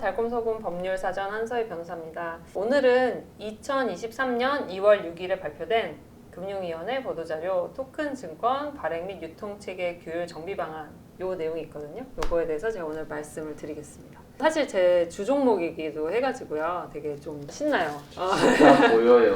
달콤소금 법률사전 한서희 변호사입니다. 오늘은 2023년 2월 6일에 발표된 금융위원회 보도자료 토큰 증권 발행 및 유통체계 규율 정비 방안 요 내용이 있거든요. 요거에 대해서 제가 오늘 말씀을 드리겠습니다. 사실 제 주종목이기도 해가지고요. 되게 좀 신나요. 다 보여요.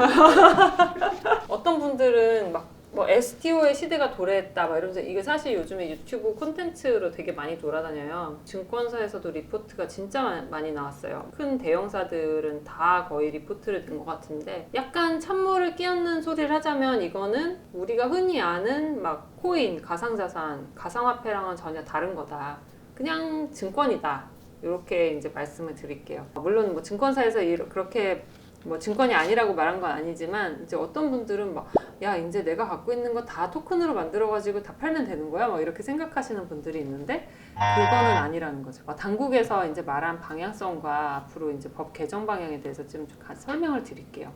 어떤 분들은 막 뭐 STO의 시대가 도래했다 막 이러면서 이게 사실 요즘에 유튜브 콘텐츠로 되게 많이 돌아다녀요. 증권사에서도 리포트가 진짜 많이 나왔어요. 큰 대형사들은 다 거의 리포트를 낸 것 같은데 약간 찬물을 끼얹는 소리를 하자면 이거는 우리가 흔히 아는 막 코인, 가상자산, 가상화폐랑은 전혀 다른 거다. 그냥 증권이다. 이렇게 이제 말씀을 드릴게요. 물론 뭐 증권사에서 그렇게 뭐 증권이 아니라고 말한 건 아니지만 이제 어떤 분들은 막 야 이제 내가 갖고 있는 거 다 토큰으로 만들어가지고 다 팔면 되는 거야? 막 이렇게 생각하시는 분들이 있는데 그거는 아니라는 거죠. 당국에서 이제 말한 방향성과 앞으로 이제 법 개정 방향에 대해서 좀 설명을 드릴게요.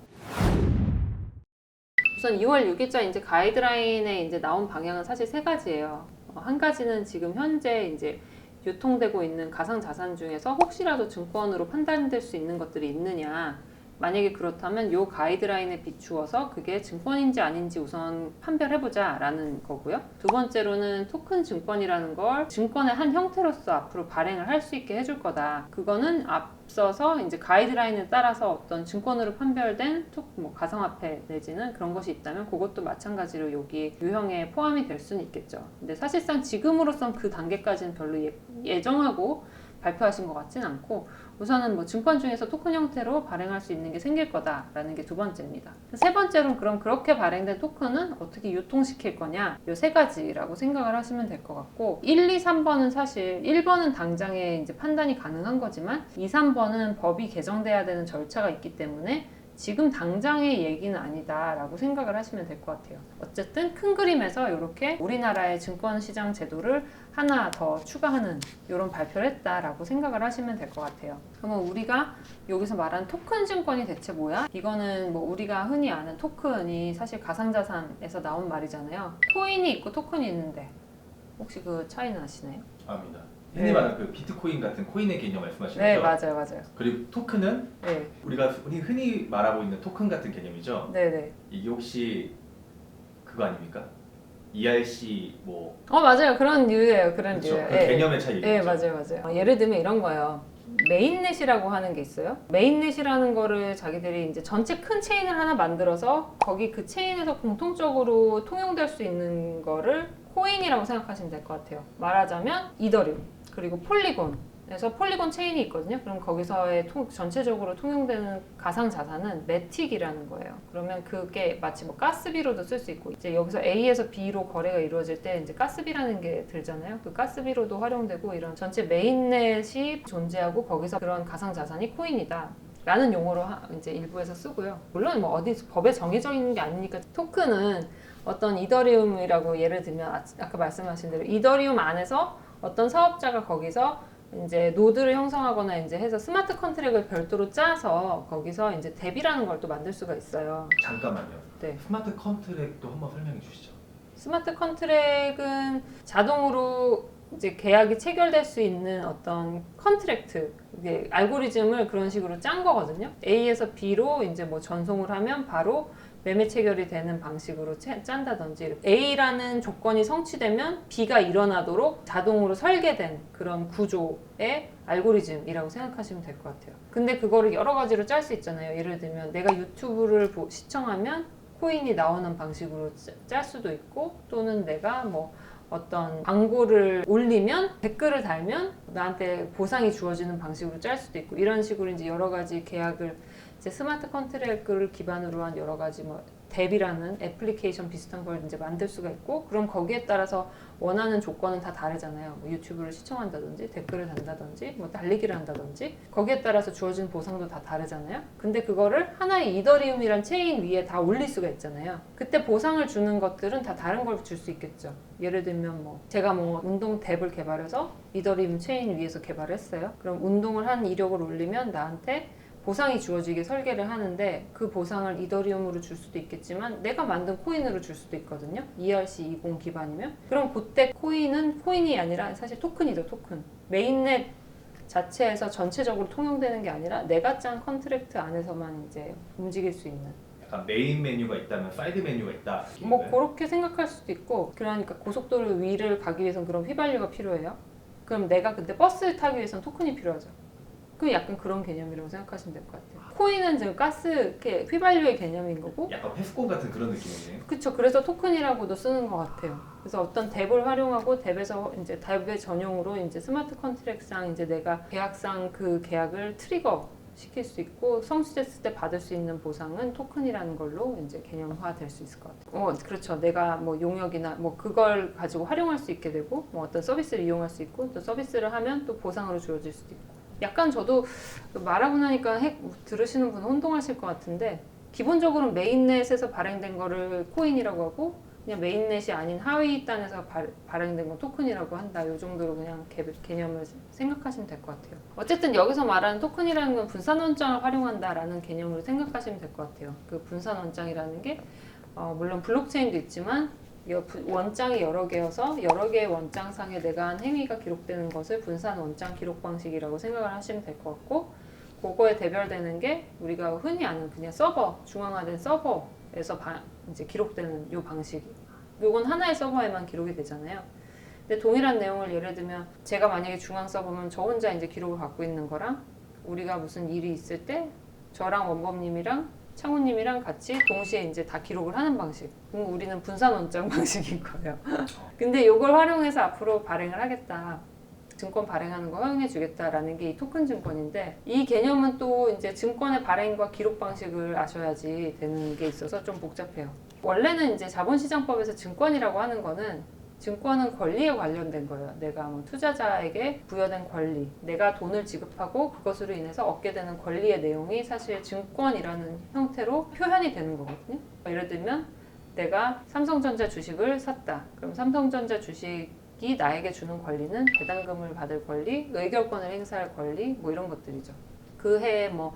우선 2월 6일자 이제 가이드라인에 이제 나온 방향은 사실 세 가지예요. 한 가지는 지금 현재 이제 유통되고 있는 가상자산 중에서 혹시라도 증권으로 판단될 수 있는 것들이 있느냐. 만약에 그렇다면 이 가이드라인에 비추어서 그게 증권인지 아닌지 우선 판별해보자 라는 거고요. 두 번째로는 토큰 증권이라는 걸 증권의 한 형태로서 앞으로 발행을 할 수 있게 해줄 거다. 그거는 앞서서 이제 가이드라인에 따라서 어떤 증권으로 판별된 뭐 가상화폐 내지는 그런 것이 있다면 그것도 마찬가지로 여기 유형에 포함이 될 수는 있겠죠. 근데 사실상 지금으로선 그 단계까지는 별로 예정하고 발표하신 것 같진 않고 우선은 뭐 증권 중에서 토큰 형태로 발행할 수 있는 게 생길 거다라는 게 두 번째입니다. 세 번째로는 그럼 그렇게 발행된 토큰은 어떻게 유통시킬 거냐 이 세 가지라고 생각을 하시면 될 것 같고 1, 2, 3번은 사실 1번은 당장에 이제 판단이 가능한 거지만 2, 3번은 법이 개정돼야 되는 절차가 있기 때문에 지금 당장의 얘기는 아니다 라고 생각을 하시면 될 것 같아요. 어쨌든 큰 그림에서 이렇게 우리나라의 증권시장 제도를 하나 더 추가하는 이런 발표를 했다라고 생각을 하시면 될 것 같아요. 그러면 우리가 여기서 말하는 토큰 증권이 대체 뭐야? 이거는 뭐 우리가 흔히 아는 토큰이 사실 가상자산에서 나온 말이잖아요. 코인이 있고 토큰이 있는데 혹시 그 차이는 아시나요? 압니다. 흔히 말하는 그 비트코인 같은 코인의 개념 말씀하시는 네, 거죠? 맞아요. 그리고 토큰은 네. 우리가 흔히 말하고 있는 토큰 같은 개념이죠? 네네. 이게 혹시 그거 아닙니까? ERC 뭐 맞아요. 그런 류예요. 그런 그렇죠. 류예요. 그 개념의 차이겠죠. 네, 맞아요. 예를 들면 이런 거예요. 메인넷이라고 하는 게 있어요. 메인넷이라는 거를 자기들이 이제 전체 큰 체인을 하나 만들어서 거기 그 체인에서 공통적으로 통용될 수 있는 거를 코인이라고 생각하시면 될 것 같아요. 말하자면 이더리움 그리고 폴리곤에서 폴리곤 체인이 있거든요. 그럼 거기서의 전체적으로 통용되는 가상 자산은 매틱이라는 거예요. 그러면 그게 마치 뭐 가스비로도 쓸 수 있고 이제 여기서 A에서 B로 거래가 이루어질 때 이제 가스비라는 게 들잖아요. 그 가스비로도 활용되고 이런 전체 메인넷이 존재하고 거기서 그런 가상 자산이 코인이다. 라는 용어로 이제 일부에서 쓰고요. 물론 뭐 어디 법에 정해져 있는 게 아니니까 토큰은 어떤 이더리움이라고 예를 들면 아까 말씀하신 대로 이더리움 안에서 어떤 사업자가 거기서 이제 노드를 형성하거나 이제 해서 스마트 컨트랙을 별도로 짜서 거기서 이제 대비라는 걸 또 만들 수가 있어요. 잠깐만요. 네. 스마트 컨트랙도 한번 설명해 주시죠. 스마트 컨트랙은 자동으로 이제 계약이 체결될 수 있는 어떤 컨트랙트, 이게 알고리즘을 그런 식으로 짠 거거든요. A에서 B로 이제 뭐 전송을 하면 바로 매매 체결이 되는 방식으로 짠다든지 A라는 조건이 성취되면 B가 일어나도록 자동으로 설계된 그런 구조의 알고리즘이라고 생각하시면 될 것 같아요. 근데 그거를 여러 가지로 짤 수 있잖아요. 예를 들면 내가 유튜브를 시청하면 코인이 나오는 방식으로 짤 수도 있고 또는 내가 뭐 어떤 광고를 올리면 댓글을 달면 나한테 보상이 주어지는 방식으로 짤 수도 있고 이런 식으로 이제 여러 가지 계약을 이제 스마트 컨트랙을 기반으로 한 여러 가지 뭐 뎁이라는 애플리케이션 비슷한 걸 이제 만들 수가 있고 그럼 거기에 따라서 원하는 조건은 다 다르잖아요. 뭐 유튜브를 시청한다든지 댓글을 단다든지 뭐 달리기를 한다든지 거기에 따라서 주어진 보상도 다 다르잖아요. 근데 그거를 하나의 이더리움이란 체인 위에 다 올릴 수가 있잖아요. 그때 보상을 주는 것들은 다 다른 걸 줄 수 있겠죠. 예를 들면 뭐 제가 뭐 운동 뎁을 개발해서 이더리움 체인 위에서 개발했어요. 그럼 운동을 한 이력을 올리면 나한테 보상이 주어지게 설계를 하는데 그 보상을 이더리움으로 줄 수도 있겠지만 내가 만든 코인으로 줄 수도 있거든요. ERC20 기반이면 그럼 그때 코인은 코인이 아니라 사실 토큰이죠. 토큰. 메인넷 자체에서 전체적으로 통용되는 게 아니라 내가 짠 컨트랙트 안에서만 이제 움직일 수 있는. 약간 메인 메뉴가 있다면 사이드 메뉴가 있다. 뭐 그렇게 생각할 수도 있고, 그러니까 고속도로 위를 가기 위해서는 그럼 휘발유가 필요해요. 그럼 내가 근데 버스를 타기 위해서는 토큰이 필요하죠. 그 약간 그런 개념이라고 생각하시면 될 것 같아요. 코인은 지금 가스, 이렇게 휘발유의 개념인 거고, 약간 패스콘 같은 그런 느낌이네요. 그쵸. 그래서 토큰이라고도 쓰는 것 같아요. 그래서 어떤 덱을 활용하고 덱에서 이제 덱의 전용으로 이제 스마트 컨트랙트상 이제 내가 계약상 그 계약을 트리거 시킬 수 있고 성취됐을 때 받을 수 있는 보상은 토큰이라는 걸로 이제 개념화 될 수 있을 것 같아요. 그렇죠. 내가 뭐 용역이나 뭐 그걸 가지고 활용할 수 있게 되고 뭐 어떤 서비스를 이용할 수 있고 또 서비스를 하면 또 보상으로 주어질 수도 있고. 약간 저도 말하고 나니까 들으시는 분은 혼동하실 것 같은데 기본적으로 메인넷에서 발행된 거를 코인이라고 하고 그냥 메인넷이 아닌 하위 단에서 발행된 건 토큰이라고 한다. 이 정도로 그냥 개념을 생각하시면 될 것 같아요. 어쨌든 여기서 말하는 토큰이라는 건 분산 원장을 활용한다라는 개념으로 생각하시면 될 것 같아요. 그 분산 원장이라는 게 물론 블록체인도 있지만 원장이 여러 개여서 여러 개의 원장상에 내가 한 행위가 기록되는 것을 분산 원장 기록 방식이라고 생각을 하시면 될 것 같고, 그거에 대별되는 게 우리가 흔히 아는 그냥 서버, 중앙화된 서버에서 이제 기록되는 요 방식이. 요건 하나의 서버에만 기록이 되잖아요. 근데 동일한 내용을 예를 들면 제가 만약에 중앙 서버면 저 혼자 이제 기록을 갖고 있는 거랑 우리가 무슨 일이 있을 때 저랑 원범님이랑 창훈님이랑 같이 동시에 이제 다 기록을 하는 방식. 그럼 우리는 분산 원장 방식인 거예요. 근데 이걸 활용해서 앞으로 발행을 하겠다. 증권 발행하는 거 허용해 주겠다라는 게 이 토큰 증권인데 이 개념은 또 이제 증권의 발행과 기록 방식을 아셔야지 되는 게 있어서 좀 복잡해요. 원래는 이제 자본시장법에서 증권이라고 하는 거는 증권은 권리에 관련된 거예요. 내가 뭐 투자자에게 부여된 권리, 내가 돈을 지급하고 그것으로 인해서 얻게 되는 권리의 내용이 사실 증권이라는 형태로 표현이 되는 거거든요. 예를 들면 내가 삼성전자 주식을 샀다. 그럼 삼성전자 주식이 나에게 주는 권리는 배당금을 받을 권리, 의결권을 행사할 권리, 뭐 이런 것들이죠. 그 해에 뭐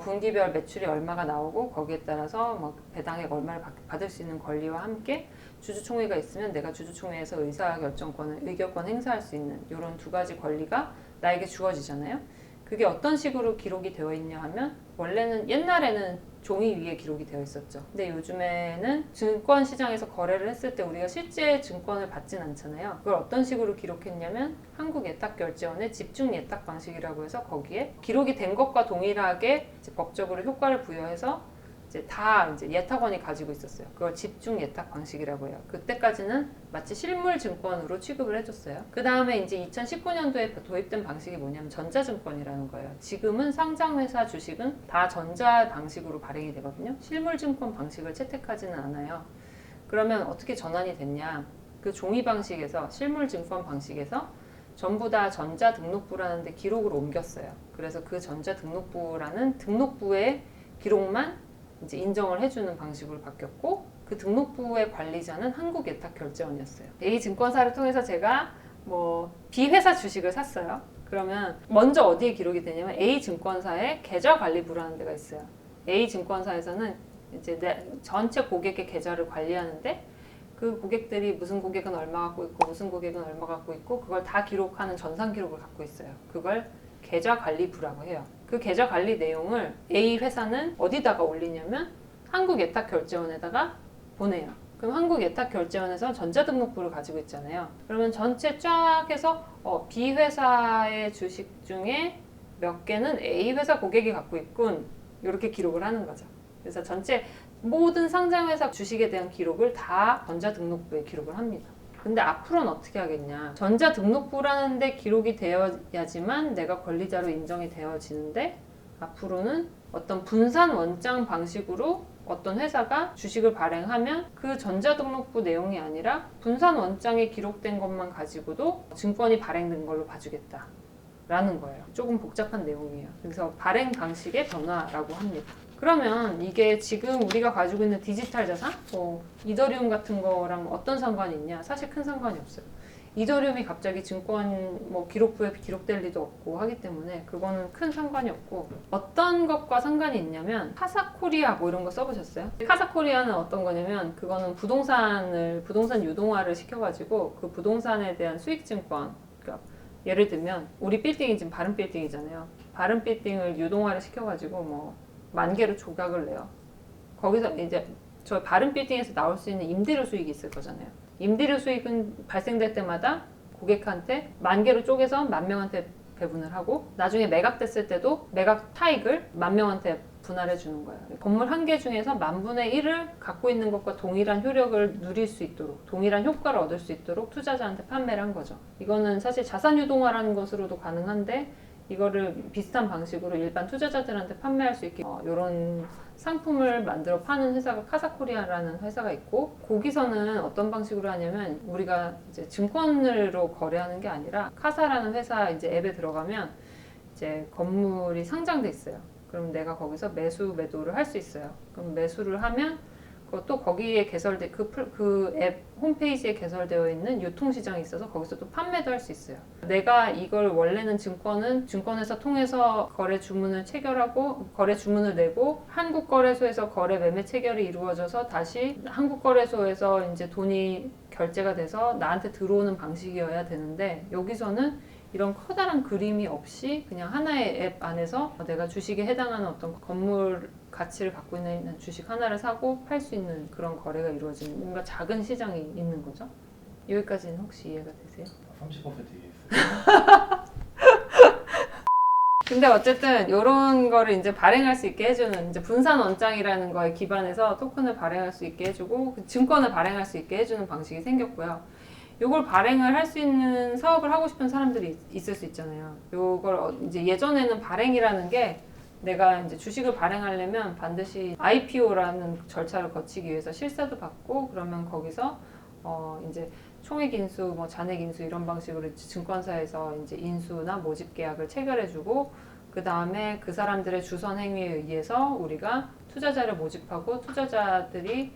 분기별 매출이 얼마가 나오고 거기에 따라서 뭐 배당액 얼마를 받을 수 있는 권리와 함께 주주총회가 있으면 내가 주주총회에서 의사결정권을 의결권 행사할 수 있는 이런 두 가지 권리가 나에게 주어지잖아요. 그게 어떤 식으로 기록이 되어 있냐 하면 원래는 옛날에는 종이 위에 기록이 되어 있었죠. 근데 요즘에는 증권 시장에서 거래를 했을 때 우리가 실제 증권을 받진 않잖아요. 그걸 어떤 식으로 기록했냐면 한국예탁결제원의 집중예탁 방식이라고 해서 거기에 기록이 된 것과 동일하게 이제 법적으로 효과를 부여해서 이제 다 이제 예탁원이 가지고 있었어요. 그걸 집중 예탁 방식이라고 해요. 그때까지는 마치 실물 증권으로 취급을 해줬어요. 그 다음에 이제 2019년도에 도입된 방식이 뭐냐면 전자증권이라는 거예요. 지금은 상장회사 주식은 다 전자 방식으로 발행이 되거든요. 실물 증권 방식을 채택하지는 않아요. 그러면 어떻게 전환이 됐냐? 그 종이 방식에서 실물 증권 방식에서 전부 다 전자등록부라는 데 기록을 옮겼어요. 그래서 그 전자등록부라는 등록부의 기록만 이제 인정을 해주는 방식으로 바뀌었고 그 등록부의 관리자는 한국예탁결제원이었어요. A증권사를 통해서 제가 뭐 B회사 주식을 샀어요. 그러면 먼저 어디에 기록이 되냐면 A증권사의 계좌관리부라는 데가 있어요. A증권사에서는 이제 전체 고객의 계좌를 관리하는데 그 고객들이 무슨 고객은 얼마 갖고 있고 무슨 고객은 얼마 갖고 있고 그걸 다 기록하는 전산 기록을 갖고 있어요. 그걸 계좌관리부라고 해요. 그 계좌관리 내용을 A 회사는 어디다가 올리냐면 한국예탁결제원에다가 보내요. 그럼 한국예탁결제원에서 전자등록부를 가지고 있잖아요. 그러면 전체 쫙 해서 B 회사의 주식 중에 몇 개는 A 회사 고객이 갖고 있군. 이렇게 기록을 하는 거죠. 그래서 전체 모든 상장회사 주식에 대한 기록을 다 전자등록부에 기록을 합니다. 근데 앞으로는 어떻게 하겠냐. 전자등록부라는 데 기록이 되어야지만 내가 권리자로 인정이 되어지는데 앞으로는 어떤 분산 원장 방식으로 어떤 회사가 주식을 발행하면 그 전자등록부 내용이 아니라 분산 원장에 기록된 것만 가지고도 증권이 발행된 걸로 봐주겠다. 라는 거예요. 조금 복잡한 내용이에요. 그래서 발행 방식의 변화라고 합니다. 그러면 이게 지금 우리가 가지고 있는 디지털 자산, 뭐 이더리움 같은 거랑 어떤 상관이 있냐? 사실 큰 상관이 없어요. 이더리움이 갑자기 증권 뭐 기록부에 기록될 리도 없고 하기 때문에 그거는 큰 상관이 없고 어떤 것과 상관이 있냐면 카사코리아 뭐 이런 거 써보셨어요? 카사코리아는 어떤 거냐면 그거는 부동산 유동화를 시켜가지고 그 부동산에 대한 수익증권, 그러니까 예를 들면 우리 빌딩이 지금 바른 빌딩이잖아요. 바른 빌딩을 유동화를 시켜가지고 뭐 10,000개로 조각을 내요. 거기서 이제 저 바른 빌딩에서 나올 수 있는 임대료 수익이 있을 거잖아요. 임대료 수익은 발생될 때마다 고객한테 10,000개로 쪼개서 10,000명한테 배분을 하고 나중에 매각됐을 때도 매각 타익을 10,000명한테 분할해 주는 거예요. 건물 한 개 중에서 10,000분의 1을 갖고 있는 것과 동일한 효력을 누릴 수 있도록, 동일한 효과를 얻을 수 있도록 투자자한테 판매를 한 거죠. 이거는 사실 자산 유동화라는 것으로도 가능한데 이거를 비슷한 방식으로 일반 투자자들한테 판매할 수 있게 이런 상품을 만들어 파는 회사가 카사코리아라는 회사가 있고, 거기서는 어떤 방식으로 하냐면 우리가 이제 증권으로 거래하는 게 아니라 카사라는 회사 이제 앱에 들어가면 이제 건물이 상장돼 있어요. 그럼 내가 거기서 매수 매도를 할 수 있어요. 그럼 매수를 하면 그것도 거기에 개설돼 그 앱 홈페이지에 개설되어 있는 유통시장이 있어서 거기서 또 판매도 할 수 있어요. 내가 이걸 원래는 증권회사 통해서 거래 주문을 체결하고 거래 주문을 내고 한국거래소에서 거래 매매 체결이 이루어져서 다시 한국거래소에서 이제 돈이 결제가 돼서 나한테 들어오는 방식이어야 되는데, 여기서는 이런 커다란 그림이 없이 그냥 하나의 앱 안에서 내가 주식에 해당하는 어떤 건물 가치를 갖고 있는 주식 하나를 사고 팔 수 있는 그런 거래가 이루어지는 뭔가 작은 시장이 있는 거죠. 여기까지는 혹시 이해가 되세요? 30% 이해했어요. 근데 어쨌든 이런 거를 이제 발행할 수 있게 해주는 이제 분산 원장이라는 거에 기반해서 토큰을 발행할 수 있게 해주고 증권을 발행할 수 있게 해주는 방식이 생겼고요. 요걸 발행을 할 수 있는 사업을 하고 싶은 사람들이 있을 수 있잖아요. 요걸 이제 예전에는 발행이라는 게 내가 이제 주식을 발행하려면 반드시 IPO라는 절차를 거치기 위해서 실사도 받고, 그러면 거기서 이제 총액 인수, 뭐 잔액 인수 이런 방식으로 증권사에서 이제 인수나 모집 계약을 체결해주고, 그 다음에 그 사람들의 주선 행위에 의해서 우리가 투자자를 모집하고 투자자들이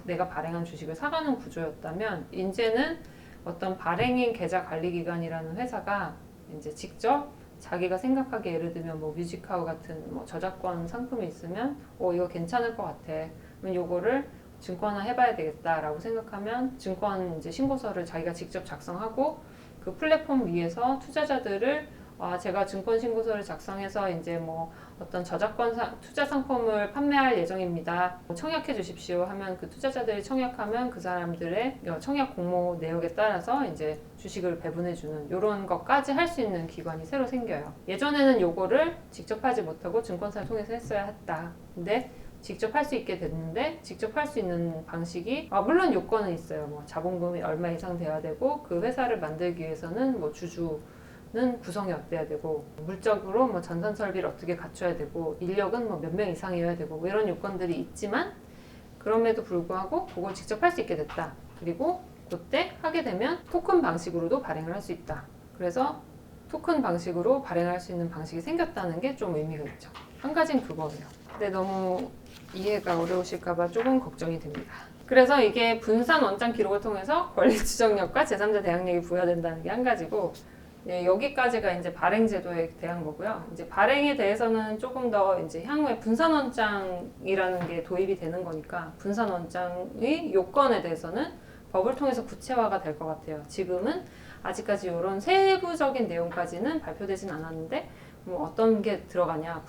내가 발행한 주식을 사가는 구조였다면, 이제는 어떤 발행인 계좌 관리기관이라는 회사가 이제 직접 자기가 생각하기에, 예를 들면 뭐 뮤직하우 같은 뭐 저작권 상품이 있으면 이거 괜찮을 것 같아. 그럼 요거를 증권화 해봐야 되겠다라고 생각하면 증권 이제 신고서를 자기가 직접 작성하고 그 플랫폼 위에서 투자자들을 제가 증권 신고서를 작성해서 이제 뭐 어떤 저작권 투자 상품을 판매할 예정입니다. 청약해 주십시오 하면 그 투자자들이 청약하면 그 사람들의 청약 공모 내역에 따라서 이제 주식을 배분해 주는 이런 것까지 할 수 있는 기관이 새로 생겨요. 예전에는 요거를 직접 하지 못하고 증권사를 통해서 했어야 했다. 근데 직접 할 수 있게 됐는데, 직접 할 수 있는 방식이 물론 요건은 있어요. 뭐 자본금이 얼마 이상 돼야 되고, 그 회사를 만들기 위해서는 뭐 주주는 구성이 어때야 되고, 물적으로 뭐 전산 설비를 어떻게 갖춰야 되고, 인력은 뭐 몇 명 이상이어야 되고, 뭐 이런 요건들이 있지만 그럼에도 불구하고 그걸 직접 할 수 있게 됐다. 그리고 그때 하게 되면 토큰 방식으로도 발행을 할 수 있다. 그래서 토큰 방식으로 발행할 수 있는 방식이 생겼다는 게 좀 의미가 있죠. 한 가지는 그거예요. 근데 너무 이해가 어려우실까봐 조금 걱정이 됩니다. 그래서 이게 분산 원장 기록을 통해서 권리 추정력과 제3자 대항력이 부여된다는 게 한 가지고, 여기까지가 이제 발행 제도에 대한 거고요. 이제 발행에 대해서는 조금 더 이제 향후에 분산 원장이라는 게 도입이 되는 거니까 분산 원장의 요건에 대해서는 법을 통해서 구체화가 될 것 같아요. 지금은 아직까지 이런 세부적인 내용까지는 발표되진 않았는데 뭐 어떤 게 들어가냐.